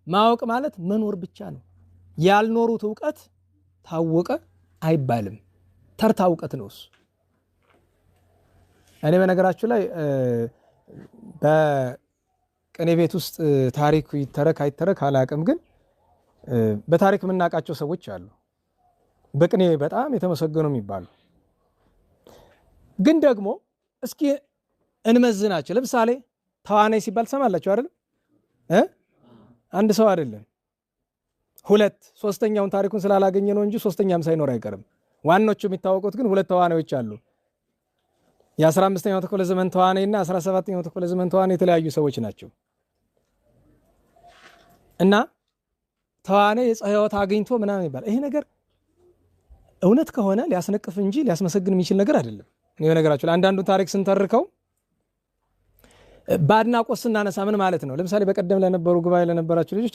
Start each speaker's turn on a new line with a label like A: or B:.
A: ማወቅ ማለት መኖር ብቻ ነው። ያልኖሩት እውቀት ታወቀ አይባልም። ተርታ እውቀት ነው እሱ። እኔ በነገራችሁ ላይ በቅኔ ቤት ውስጥ ታሪኩ ይተረክ አይተረክ አላቅም፣ ግን በታሪክ የምናውቃቸው ሰዎች አሉ በቅኔ በጣም የተመሰገኑ የሚባሉ። ግን ደግሞ እስኪ እንመዝናቸው። ለምሳሌ ተዋናይ ሲባል ትሰማላችሁ አይደል? አንድ ሰው አይደለም ሁለት፣ ሶስተኛውን ታሪኩን ስላላገኘ ነው እንጂ ሶስተኛም ሳይኖር አይቀርም። ዋናዎቹ የሚታወቁት ግን ሁለት ተዋናዮች አሉ። የ15ኛው ክፍለ ዘመን ተዋናይና 17ኛው ክፍለ ዘመን ተዋናይ የተለያዩ ሰዎች ናቸው። እና ተዋናይ የፀሐይ ሕይወት አግኝቶ ምናምን ይባላል። ይሄ ነገር እውነት ከሆነ ሊያስነቅፍ እንጂ ሊያስመሰግን የሚችል ነገር አይደለም። እኔ በነገራችሁ አንዳንዱን ታሪክ ስንተርከው በአድናቆት ስናነሳ ምን ማለት ነው? ለምሳሌ በቀደም ለነበሩ ጉባኤ ለነበራችሁ ልጆች